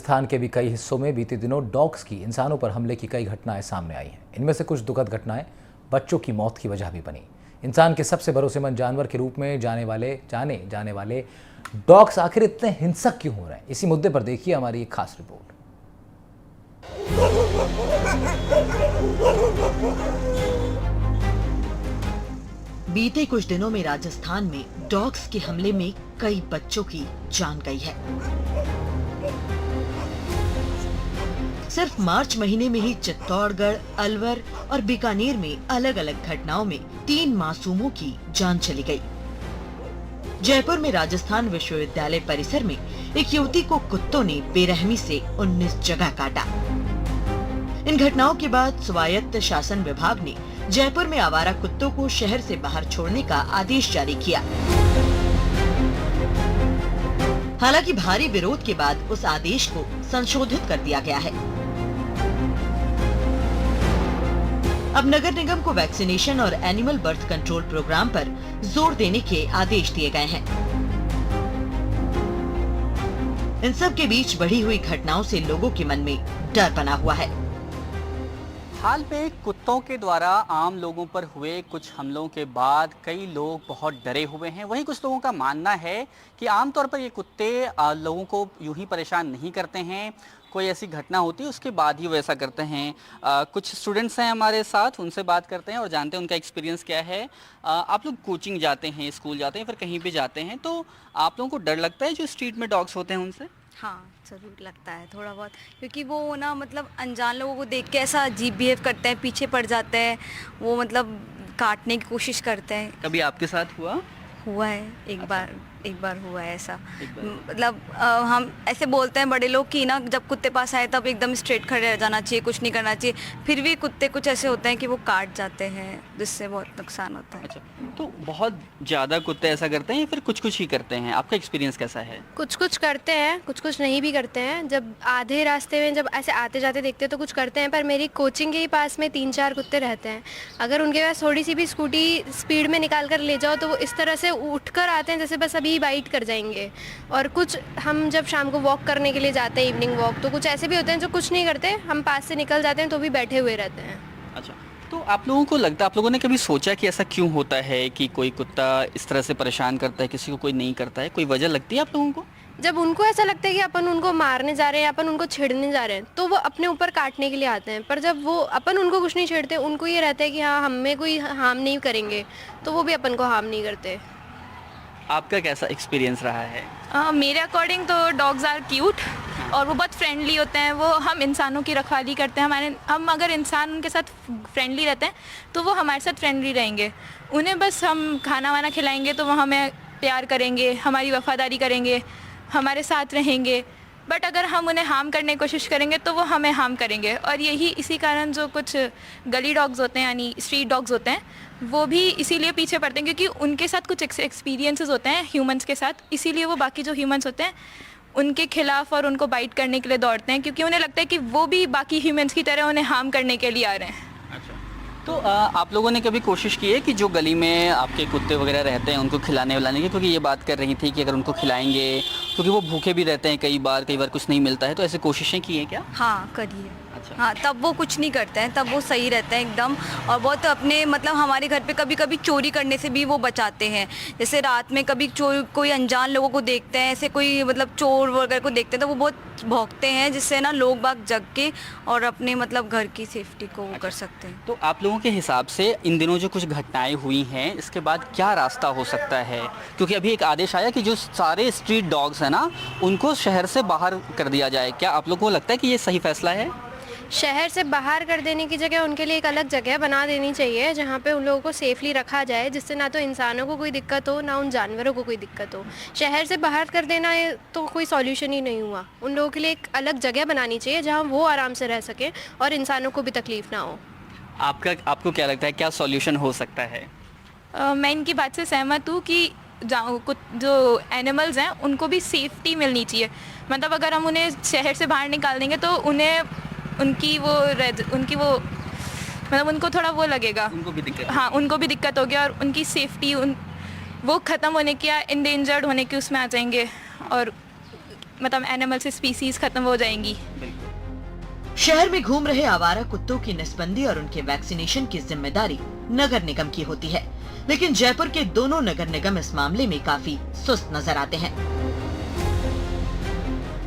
राजस्थान के भी कई हिस्सों में बीते दिनों डॉग्स की इंसानों पर हमले की कई घटनाएं सामने आई हैं। इनमें से कुछ दुखद घटनाएं बच्चों की मौत की वजह भी बनी। इंसान के सबसे भरोसेमंद जानवर के रूप में जाने जाने वाले डॉग्स आखिर इतने हिंसक क्यों हो रहे हैं, इसी मुद्दे पर देखिए हमारी एक खास रिपोर्ट। बीते कुछ दिनों में राजस्थान में डॉग्स के हमले में कई बच्चों की जान गई है। सिर्फ मार्च महीने में ही चित्तौड़गढ़, अलवर और बीकानेर में अलग अलग घटनाओं में 3 मासूमों की जान चली गई। जयपुर में राजस्थान विश्वविद्यालय परिसर में एक युवती को कुत्तों ने बेरहमी से 19 जगह काटा। इन घटनाओं के बाद स्वायत्त शासन विभाग ने जयपुर में आवारा कुत्तों को शहर से बाहर छोड़ने का आदेश जारी किया। हालांकि भारी विरोध के बाद उस आदेश को संशोधित कर दिया गया है। अब नगर निगम को वैक्सीनेशन और एनिमल बर्थ कंट्रोल प्रोग्राम पर जोर देने के आदेश दिए गए हैं। इन सब के बीच बढ़ी हुई घटनाओं से लोगों के मन में डर बना हुआ है। हाल में कुत्तों के द्वारा आम लोगों पर हुए कुछ हमलों के बाद कई लोग बहुत डरे हुए हैं। वहीं कुछ लोगों का मानना है कि आमतौर पर ये कुत्ते लोगों को यूं ही परेशान नहीं करते हैं, कोई ऐसी घटना होती है उसके बाद ही वो ऐसा करते हैं। कुछ स्टूडेंट्स हैं हमारे साथ, उनसे बात करते हैं और जानते हैं उनका एक्सपीरियंस क्या है। आप लोग कोचिंग जाते हैं, स्कूल जाते हैं, फिर कहीं भी जाते हैं, तो आप लोगों को डर लगता है जो स्ट्रीट में डॉग्स होते हैं उनसे? हाँ, ज़रूर लगता है थोड़ा बहुत, क्योंकि वो ना मतलब अनजान लोगों को देख के ऐसा अजीब बिहेव करते हैं, पीछे पड़ जाते हैं, वो मतलब काटने की कोशिश करते हैं। कभी आपके साथ हुआ है अच्छा। एक बार हुआ है ऐसा। मतलब हम ऐसे बोलते हैं बड़े लोग कि ना जब कुत्ते पास आए तब एकदम स्ट्रेट खड़े रह जाना चाहिए, कुछ नहीं करना चाहिए, फिर भी कुत्ते कुछ ऐसे होते हैं कि वो काट जाते हैं, जिससे बहुत नुकसान होता है। अच्छा, तो बहुत ज़्यादा कुत्ते ऐसा करते हैं या फिर कुछ ही करते हैं? आपका एक्सपीरियंस कैसा है? कुछ करते हैं, कुछ नहीं भी करते हैं। जब आधे रास्ते में जब ऐसे आते जाते देखते हैं तो कुछ करते हैं, पर मेरी कोचिंग के ही पास में 3-4 कुत्ते रहते हैं। अगर उनके पास थोड़ी सी भी स्कूटी स्पीड में निकाल कर ले जाओ तो वो इस तरह से उठकर आते हैं जैसे बस अभी बाइट कर जाएंगे। और कुछ हम जब शाम को वॉक करने के लिए जाते हैं, इवनिंग वॉक, तो कुछ ऐसे भी होते हैं जो कुछ नहीं करते, हम पास से निकल जाते हैं तो भी बैठे हुए रहते हैं। अच्छा, तो आप लोगों को लगता है, आप लोगों ने कभी सोचा कि ऐसा क्यों होता है कि कोई कुत्ता इस तरह से परेशान करता है, किसी को कोई नहीं करता है? कोई वजह लगती है आप लोगों को? जब उनको ऐसा लगता है कि अपन उनको मारने जा रहे हैं, अपन उनको छेड़ने जा रहे हैं, तो वो अपने ऊपर काटने के लिए आते हैं। पर जब वो अपन उनको कुछ नहीं छेड़ते, उनको ये रहता है कि हाँ हमें कोई हार्म नहीं करेंगे, तो वो भी अपन को हार्म नहीं करते। आपका कैसा एक्सपीरियंस रहा है? मेरे अकॉर्डिंग तो डॉग्स आर क्यूट और वो बहुत फ्रेंडली होते हैं। वो हम इंसानों की रखवाली करते हैं, हम अगर इंसान उनके साथ फ्रेंडली रहते हैं तो वो हमारे साथ फ्रेंडली रहेंगे। उन्हें बस हम खाना वाना खिलाएंगे तो वो हमें प्यार करेंगे, हमारी वफादारी करेंगे, हमारे साथ रहेंगे। बट अगर हम उन्हें हार्म करने की कोशिश करेंगे तो वो हमें हार्म करेंगे। और इसी कारण जो कुछ गली डॉग्स होते हैं यानी स्ट्रीट डॉग्स होते हैं वो भी इसीलिए पीछे पड़ते हैं, क्योंकि उनके साथ कुछ एक्सपीरियंसेस होते हैं ह्यूमंस के साथ, इसीलिए वो बाकी जो ह्यूमंस होते हैं उनके खिलाफ और उनको बाइट करने के लिए दौड़ते हैं, क्योंकि उन्हें लगता है कि वो भी बाकी ह्यूमंस की तरह उन्हें हार्म करने के लिए आ रहे हैं। अच्छा, तो आप लोगों ने कभी कोशिश की है कि जो गली में आपके कुत्ते वगैरह रहते हैं उनको खिलाने विलाने की? क्योंकि ये बात कर रही थी कि अगर उनको खिलाएंगे, क्योंकि वो भूखे भी रहते हैं कई बार कुछ नहीं मिलता है, तो ऐसे कोशिशें की हैं क्या? हाँ, करिए। अच्छा। हाँ, तब वो कुछ नहीं करते हैं, तब वो सही रहते हैं एकदम। और बहुत अपने मतलब हमारे घर पे कभी कभी चोरी करने से भी वो बचाते हैं। जैसे रात में कभी कोई अनजान लोगों को देखते हैं, ऐसे कोई मतलब चोर वगैरह को देखते हैं तो वो बहुत भौंकते हैं, जिससे ना लोग बाग जग के और अपने मतलब घर की सेफ्टी को वो कर सकते हैं। तो आप लोगों के हिसाब से इन दिनों जो कुछ घटनाएं हुई हैं इसके बाद क्या रास्ता हो सकता है? क्योंकि अभी एक आदेश आया कि जो सारे स्ट्रीट डॉग्स हैं ना उनको शहर से बाहर कर दिया जाए। क्या आप लोगों को लगता है कि ये सही फैसला है? शहर से बाहर कर देने की जगह उनके लिए एक अलग जगह बना देनी चाहिए जहाँ पे उन लोगों को सेफली रखा जाए, जिससे ना तो इंसानों को कोई दिक्कत हो ना उन जानवरों को कोई दिक्कत हो। शहर से बाहर कर देना तो कोई सॉल्यूशन ही नहीं हुआ। उन लोगों के लिए एक अलग जगह बनानी चाहिए जहाँ वो आराम से रह सकें और इंसानों को भी तकलीफ ना हो। आपको क्या लगता है, क्या सॉल्यूशन हो सकता है? मैं इनकी बात से सहमत हूँ कि जो एनिमल्स हैं उनको भी सेफ्टी मिलनी चाहिए। मतलब अगर हम उन्हें शहर से बाहर निकाल देंगे तो उनकी वो मतलब उनको थोड़ा वो लगेगा, उनको भी दिक्कत। हाँ, उनको भी दिक्कत होगी और उनकी सेफ्टी वो ख़त्म होने की या इंडेंजर्ड होने की उसमें आ जाएंगे और मतलब एनिमल से स्पीसीज खत्म हो जाएंगी। शहर में घूम रहे आवारा कुत्तों की नसबंदी और उनके वैक्सीनेशन की जिम्मेदारी नगर निगम की होती है, लेकिन जयपुर के दोनों नगर निगम इस मामले में काफी सुस्त नजर आते हैं।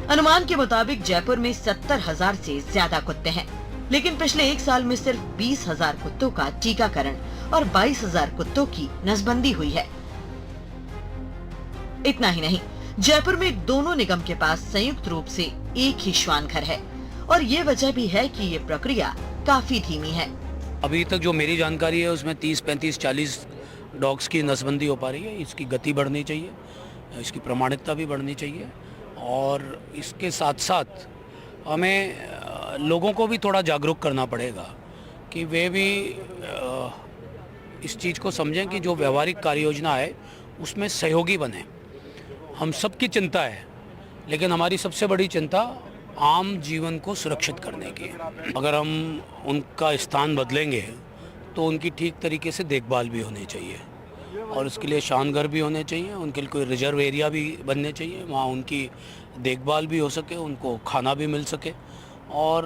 अनुमान के मुताबिक जयपुर में 70,000 से ज्यादा कुत्ते हैं, लेकिन पिछले एक साल में सिर्फ 20,000 कुत्तों का टीकाकरण और 22,000 कुत्तों की नसबंदी हुई है। इतना ही नहीं, जयपुर में दोनों निगम के पास संयुक्त रूप से एक ही श्वान घर है और ये वजह भी है कि ये प्रक्रिया काफी धीमी है। अभी तक जो मेरी जानकारी है उसमें 30, 35, 40 डॉग्स की नसबंदी हो पा रही है। इसकी गति बढ़नी चाहिए, इसकी प्रामाणिकता भी बढ़नी चाहिए और इसके साथ साथ हमें लोगों को भी थोड़ा जागरूक करना पड़ेगा कि वे भी इस चीज़ को समझें कि जो व्यवहारिक कार्य योजना है उसमें सहयोगी बने। हम सबकी चिंता है, लेकिन हमारी सबसे बड़ी चिंता आम जीवन को सुरक्षित करने की है। अगर हम उनका स्थान बदलेंगे तो उनकी ठीक तरीके से देखभाल भी होनी चाहिए और उसके लिए शानघर भी होने चाहिए, उनके लिए कोई रिजर्व एरिया भी बनने चाहिए, वहाँ उनकी देखभाल भी हो सके, उनको खाना भी मिल सके और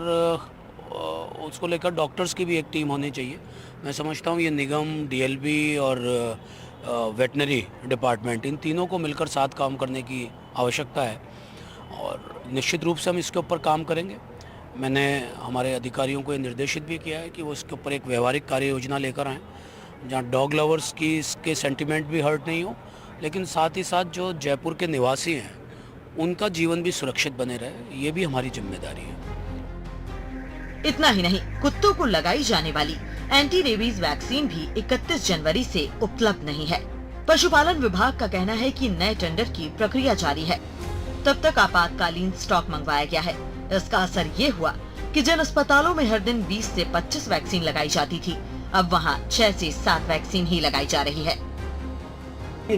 उसको लेकर डॉक्टर्स की भी एक टीम होनी चाहिए। मैं समझता हूँ ये निगम, डीएलबी और वेटनरी डिपार्टमेंट, इन तीनों को मिलकर साथ काम करने की आवश्यकता है और निश्चित रूप से हम इसके ऊपर काम करेंगे। मैंने हमारे अधिकारियों को ये निर्देशित भी किया है कि वो इसके ऊपर एक व्यवहारिक कार्य योजना लेकर आएँ जहाँ डॉग लवर्स की इसके सेंटिमेंट भी हर्ट नहीं हो, लेकिन साथ ही साथ जो जयपुर के निवासी हैं उनका जीवन भी सुरक्षित बने रहे, ये भी हमारी जिम्मेदारी है। इतना ही नहीं, कुत्तों को लगाई जाने वाली एंटी रेबीज वैक्सीन भी 31 जनवरी से उपलब्ध नहीं है। पशुपालन विभाग का कहना है कि नए टेंडर की प्रक्रिया जारी है, तब तक आपातकालीन स्टॉक मंगवाया गया है। इसका असर ये हुआ कि जिन अस्पतालों में हर दिन 20 से 25 वैक्सीन लगाई जाती थी, अब वहां 6 से 7 वैक्सीन ही लगाई जा रही है।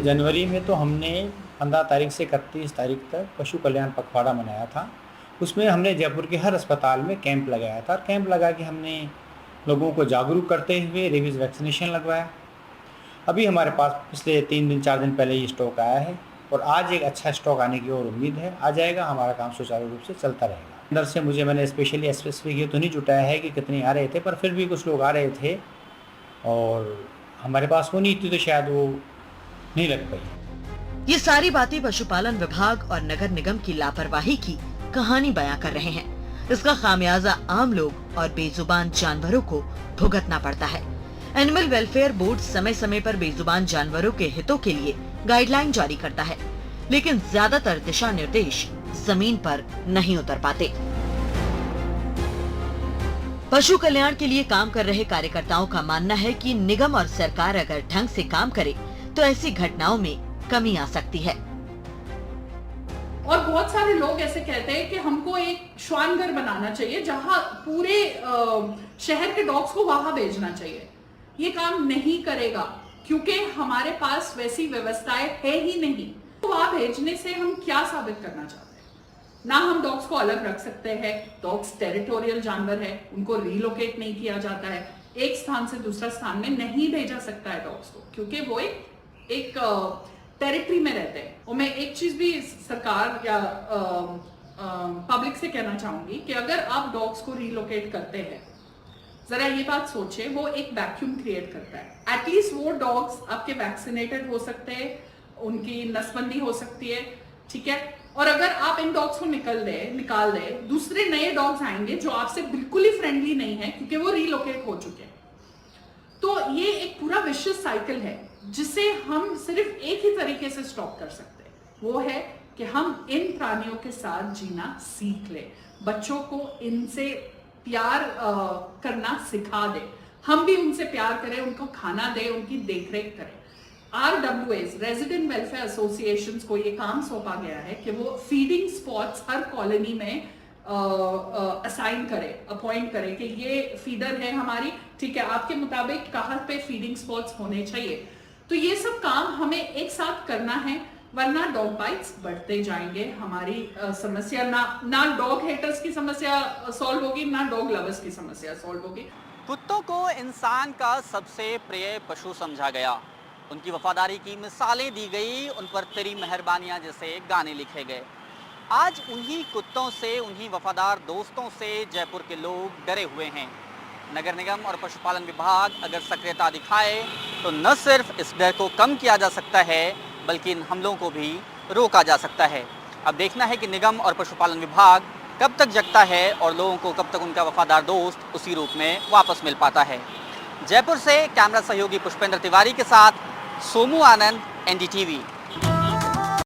जनवरी में तो हमने 15 तारीख से 31 तारीख तक पशु कल्याण पखवाड़ा मनाया था। उसमें हमने जयपुर के हर अस्पताल में कैंप लगाया था और कैंप लगा के हमने लोगों को जागरूक करते हुए रेबीज वैक्सीनेशन लगवाया। अभी हमारे पास पिछले 3 दिन 4 दिन पहले ये स्टॉक आया है और आज एक अच्छा स्टॉक आने की और उम्मीद है। आ जाएगा, हमारा काम सुचारू रूप से चलता रहेगा। अंदर से मैंने स्पेशली स्पेसिफिक ये तो नहीं जुटाया है कि कितने आ रहे थे, पर फिर भी कुछ लोग आ रहे थे और हमारे पास वो नहीं थी तो शायद वो नहीं लग पाई। ये सारी बातें पशुपालन विभाग और नगर निगम की लापरवाही की कहानी बयां कर रहे हैं। इसका खामियाजा आम लोग और बेजुबान जानवरों को भुगतना पड़ता है। एनिमल वेलफेयर बोर्ड समय समय पर बेजुबान जानवरों के हितों के लिए गाइडलाइन जारी करता है, लेकिन ज्यादातर दिशा निर्देश जमीन पर नहीं उतर पाते। पशु कल्याण के लिए काम कर रहे कार्यकर्ताओं का मानना है कि निगम और सरकार अगर ढंग से काम करे तो ऐसी घटनाओं में कमी आ सकती है। और बहुत सारे लोग ऐसे कहते हैं कि हमको एक श्वानघर बनाना चाहिए जहां पूरे शहर के डॉग्स को वहां भेजना चाहिए। ये काम नहीं करेगा क्योंकि हमारे पास वैसी व्यवस्थाएं है ही नहीं। तो वहां भेजने से हम क्या साबित करना चाहते हैं? ना हम डॉग्स को अलग रख सकते हैं, डॉग्स टेरिटोरियल जानवर है, उनको रिलोकेट नहीं किया जाता है, एक स्थान से दूसरा स्थान में नहीं भेजा सकता है डॉग्स को, क्योंकि वो एक टेरिटरी में रहते हैं। और मैं एक चीज भी सरकार या पब्लिक से कहना चाहूंगी कि अगर आप डॉग्स को रिलोकेट करते हैं, जरा ये बात सोचे, वो एक वैक्यूम क्रिएट करता है। एटलीस्ट वो डॉग्स आपके वैक्सीनेटेड हो सकते हैं, उनकी नसबंदी हो सकती है, ठीक है। और अगर आप इन डॉग्स को निकाल दे, दूसरे नए डॉग्स आएंगे जो आपसे बिल्कुल ही फ्रेंडली नहीं है क्योंकि वो रिलोकेट हो चुके हैं। तो ये एक पूरा विशियस साइकिल है जिसे हम सिर्फ एक ही तरीके से स्टॉप कर सकते हैं, वो है कि हम इन प्राणियों के साथ जीना सीख ले, बच्चों को इनसे प्यार करना सिखा दे, हम भी उनसे प्यार करें, उनको खाना दें, उनकी देखरेख करें। RWAs, रेजिडेंट वेलफेयर एसोसिएशंस को ये काम सौंपा गया है कि वो फीडिंग स्पॉट्स हर कॉलोनी में असाइन करे, अपॉइंट करे कि ये फीडर है हमारी, ठीक है, आपके मुताबिक कहाँ पे फीडिंग स्पॉट्स होने चाहिए। तो ये सब काम हमें एक साथ करना है, वरना डॉग बाइट्स बढ़ते जाएंगे। हमारी समस्या ना डॉग हेटर्स की समस्या सॉल्व होगी, ना डॉग लवर्स की समस्या सॉल्व होगी। कुत्तों को इंसान का सबसे प्रिय पशु समझा गया, उनकी वफादारी की मिसालें दी गई, उन पर तेरी मेहरबानियां जैसे गाने लिखे गए। आज उन्हीं कुत्तों से, उन्हीं वफादार दोस्तों से जयपुर के लोग डरे हुए हैं। नगर निगम और पशुपालन विभाग अगर सक्रियता दिखाए तो न सिर्फ इस डर को कम किया जा सकता है बल्कि इन हमलों को भी रोका जा सकता है। अब देखना है कि निगम और पशुपालन विभाग कब तक जगता है और लोगों को कब तक उनका वफादार दोस्त उसी रूप में वापस मिल पाता है। जयपुर से कैमरा सहयोगी पुष्पेंद्र तिवारी के साथ सोमू आनंद, NDTV।